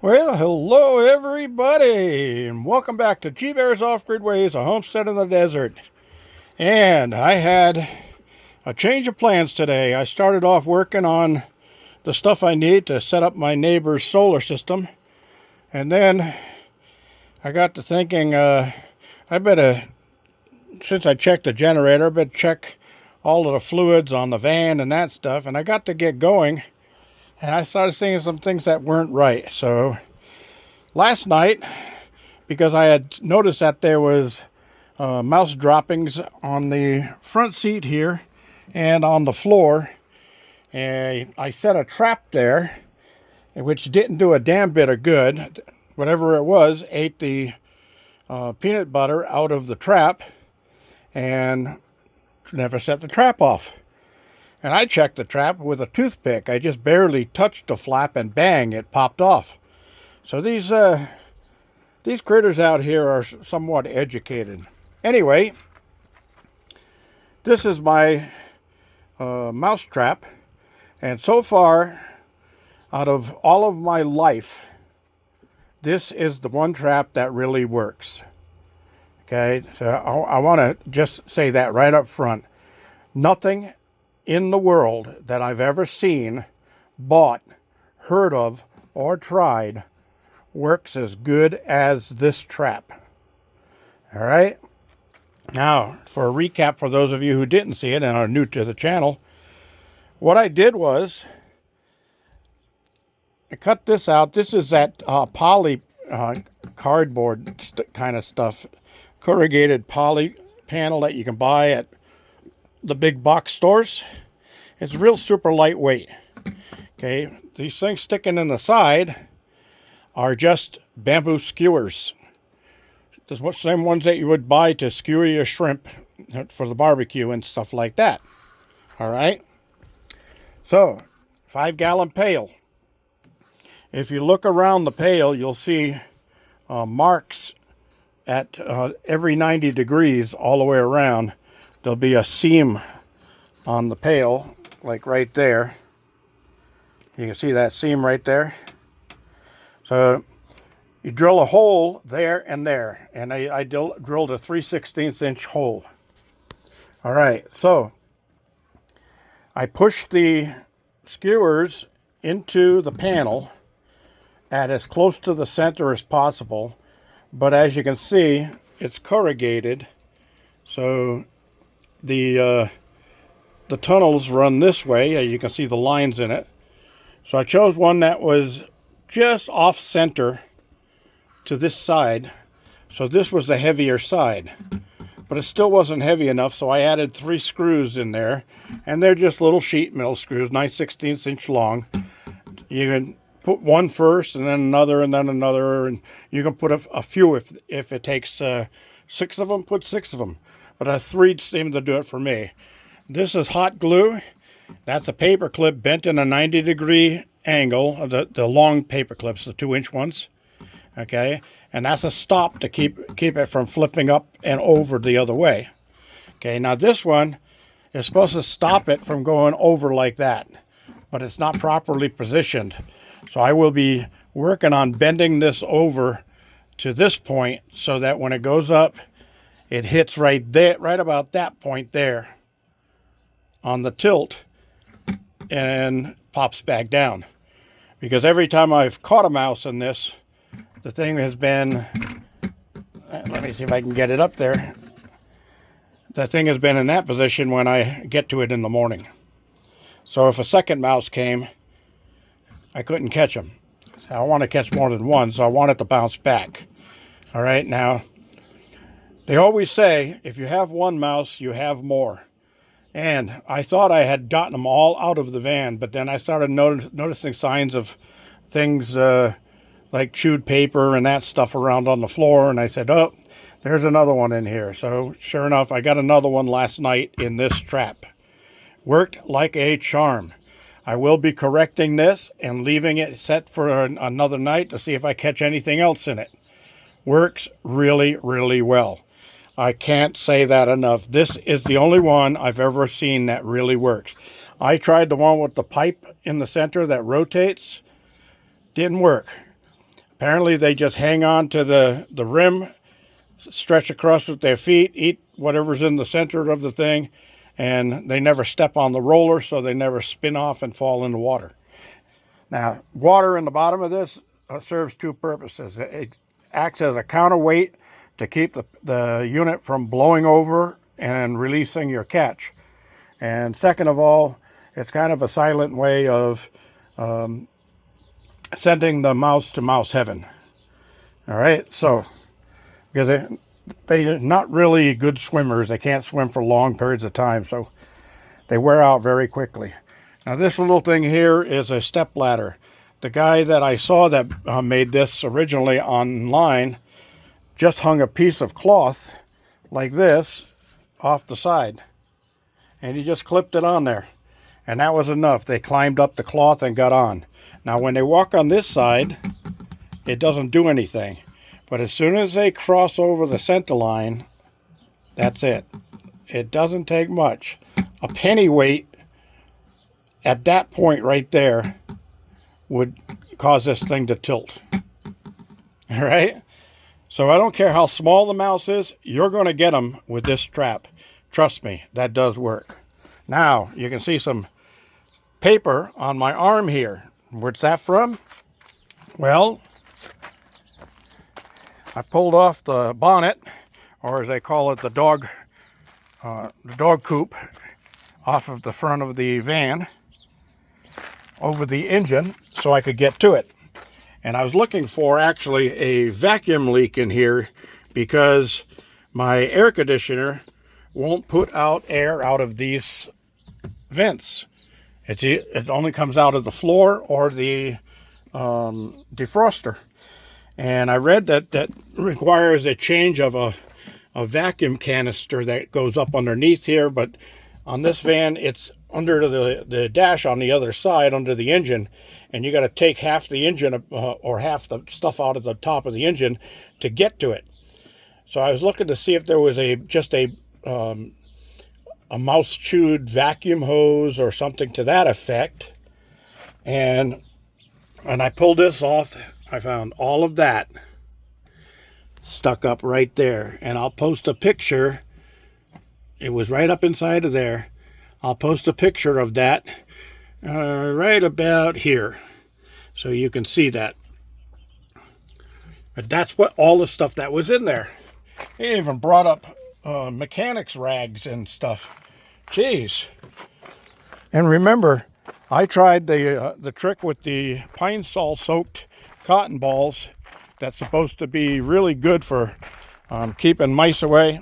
Well, hello everybody, and welcome back to G Bear's Off-Grid Ways, a homestead in the desert. And I had a change of plans today. I started off working on the stuff I need to set up my neighbor's solar system. And then I got to thinking, I better, since I checked the generator, I better check all of the fluids on the van and that stuff. And I got to get going, and I started seeing some things that weren't right. So last night, because I had noticed that there was mouse droppings on the front seat here and on the floor, and I set a trap there, which didn't do a damn bit of good. Whatever it was ate the peanut butter out of the trap and never set the trap off. And I checked the trap with a toothpick. I just barely touched the flap and bang, it popped off. So these critters out here are somewhat educated. Anyway, this is my mouse trap, and so far, out of all of my life, this is the one trap that really works. Okay, so I want to just say that right up front. Nothing in the world that I've ever seen, bought, heard of, or tried works as good as this trap. All right. Now, for a recap for those of you who didn't see it and are new to the channel, what I did was I cut this out. This is that poly cardboard kind of stuff, corrugated poly panel that you can buy at the big box stores. It's real super lightweight. Okay, these things sticking in the side are just bamboo skewers. The same ones that you would buy to skewer your shrimp for the barbecue and stuff like that. All right. So, 5-gallon pail. If you look around the pail, you'll see marks at every 90 degrees all the way around. There'll be a seam on the pail, like right there. You can see that seam right there. So you drill a hole there and there, and I drilled a 3/16 inch hole. All right, so I pushed the skewers into the panel at as close to the center as possible, but as you can see, it's corrugated, so the tunnels run this way. You can see the lines in it. So I chose one that was just off center to this side. So this was the heavier side, but it still wasn't heavy enough. So I added 3 screws in there, and they're just little sheet metal screws, 9/16 inch long. You can put one first and then another and then another, and you can put a few if it takes 6 of them, put 6 of them. But 3 seem to do it for me. This is hot glue. That's a paper clip bent in a 90-degree angle, the long paper clips, the 2-inch ones. Okay, and that's a stop to keep it from flipping up and over the other way. Okay, now this one is supposed to stop it from going over like that, but it's not properly positioned. So I will be working on bending this over to this point so that when it goes up, it hits right there, right about that point there on the tilt, and pops back down. Because every time I've caught a mouse in this, the thing has been, let me see if I can get it up there. The thing has been in that position when I get to it in the morning. So if a second mouse came, I couldn't catch him. I want to catch more than one, so I want it to bounce back. All right, now, they always say, if you have one mouse, you have more. And I thought I had gotten them all out of the van, but then I started noticing signs of things like chewed paper and that stuff around on the floor, and I said, oh, there's another one in here. So sure enough, I got another one last night in this trap. Worked like a charm. I will be correcting this and leaving it set for another night to see if I catch anything else in it. Works really, really well. I can't say that enough. This is the only one I've ever seen that really works. I tried the one with the pipe in the center that rotates. Didn't work. Apparently they just hang on to the rim, stretch across with their feet, eat whatever's in the center of the thing, and they never step on the roller, so they never spin off and fall in the water. Now, water in the bottom of this serves two purposes. It acts as a counterweight to keep the unit from blowing over and releasing your catch. And second of all, it's kind of a silent way of sending the mouse to mouse heaven. All right, so because they're not really good swimmers, they can't swim for long periods of time, so they wear out very quickly. Now this little thing here is a step ladder. The guy that I saw that made this originally online just hung a piece of cloth like this off the side, and he just clipped it on there, and that was enough. They climbed up the cloth and got on. Now when they walk on this side, it doesn't do anything, but as soon as they cross over the center line, that's it. It doesn't take much. A penny weight at that point right there would cause this thing to tilt. All right, so I don't care how small the mouse is, you're going to get them with this strap. Trust me, that does work. Now you can see some paper on my arm here. Where's that from? Well, I pulled off the bonnet, or as they call it, the dog coop, off of the front of the van over the engine so I could get to it. And I was looking for actually a vacuum leak in here because my air conditioner won't put out air out of these vents. It only comes out of the floor or the defroster. And I read that requires a change of a vacuum canister that goes up underneath here, but on this van it's under the dash on the other side under the engine, and you got to take half the engine or half the stuff out of the top of the engine to get to it. So I was looking to see if there was just a mouse chewed vacuum hose or something to that effect, and I pulled this off. I found all of that stuck up right there, and I'll post a picture. It was right up inside of there. I'll post a picture of that right about here so you can see that. But that's what all the stuff that was in there. They even brought up mechanics rags and stuff. Jeez. And remember, I tried the trick with the pine sol soaked cotton balls. That's supposed to be really good for keeping mice away.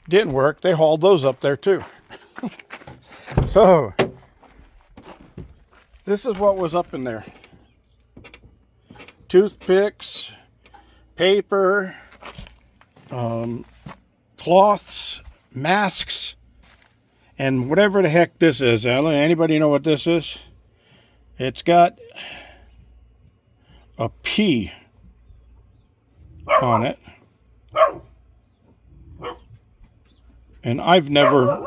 Didn't work. They hauled those up there too. So this is what was up in there. Toothpicks, paper, cloths, masks, and whatever the heck this is. Anybody know what this is? It's got a P on it. And I've never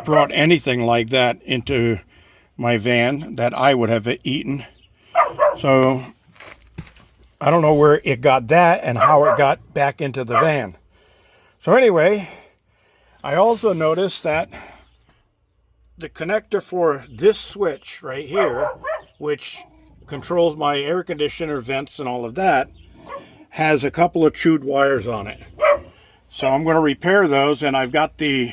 brought anything like that into my van that I would have eaten. So I don't know where it got that and how it got back into the van. So anyway, I also noticed that the connector for this switch right here, which controls my air conditioner vents and all of that, has a couple of chewed wires on it. So I'm going to repair those, and I've got the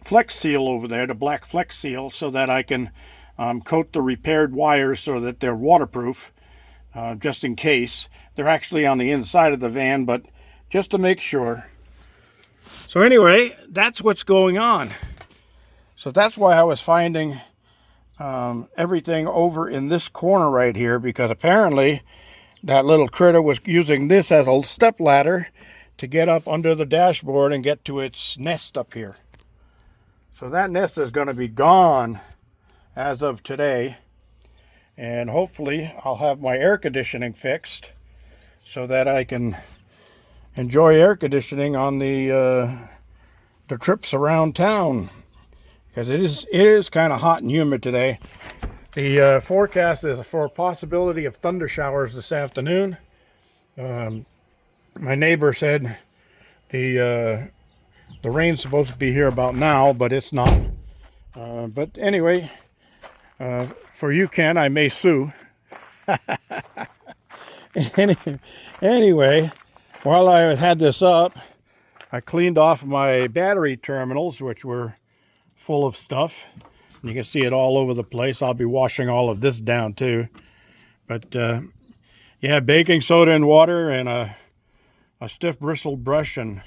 Flex Seal over there, the black Flex Seal, so that I can coat the repaired wires so that they're waterproof, just in case. They're actually on the inside of the van, but just to make sure. So anyway, that's what's going on. So that's why I was finding everything over in this corner right here, because apparently that little critter was using this as a step ladder to get up under the dashboard and get to its nest up here. So that nest is going to be gone as of today, and hopefully I'll have my air conditioning fixed so that I can enjoy air conditioning on the trips around town, because it is kind of hot and humid today. The forecast is for a possibility of thunder showers this afternoon. My neighbor said the rain's supposed to be here about now, but it's not. But anyway, for you, Ken, I may sue. Anyway, while I had this up, I cleaned off my battery terminals, which were full of stuff. You can see it all over the place. I'll be washing all of this down too. But yeah, baking soda and water and a stiff bristled brush, and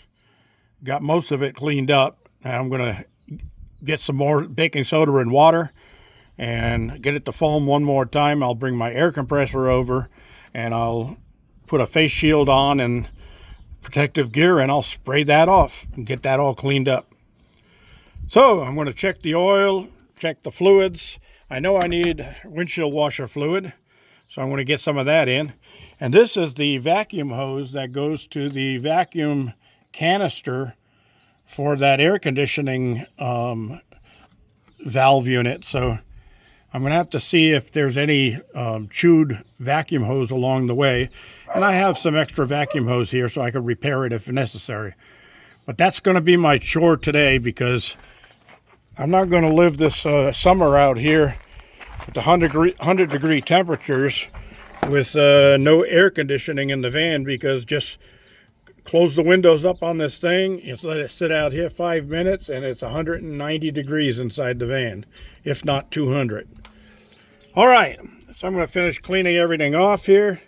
got most of it cleaned up. And I'm going to get some more baking soda and water and get it to foam one more time. I'll bring my air compressor over and I'll put a face shield on and protective gear, and I'll spray that off and get that all cleaned up. So I'm going to check the oil, check the fluids. I know I need windshield washer fluid, so I'm going to get some of that in. And this is the vacuum hose that goes to the vacuum canister for that air conditioning valve unit. So I'm going to have to see if there's any chewed vacuum hose along the way. And I have some extra vacuum hose here so I can repair it if necessary. But that's going to be my chore today, because I'm not going to live this summer out here with the 100 degree temperatures with no air conditioning in the van, because just close the windows up on this thing, you let it sit out here 5 minutes and it's 190 degrees inside the van, if not 200. All right, so I'm going to finish cleaning everything off here.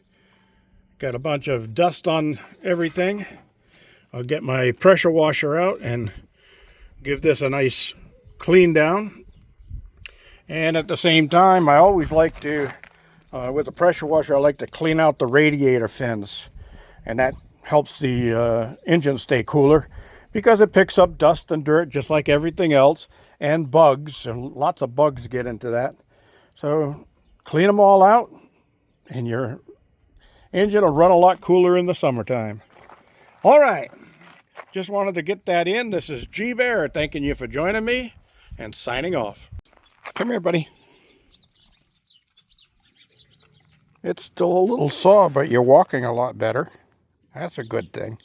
Got a bunch of dust on everything. I'll get my pressure washer out and give this a nice clean down. And at the same time, I always like to, with the pressure washer, I like to clean out the radiator fins. And that helps the engine stay cooler, because it picks up dust and dirt just like everything else, and bugs, and lots of bugs get into that. So clean them all out and your engine will run a lot cooler in the summertime. All right, just wanted to get that in. This is G Bear thanking you for joining me and signing off. Come here, buddy. It's still a little sore, but you're walking a lot better. That's a good thing.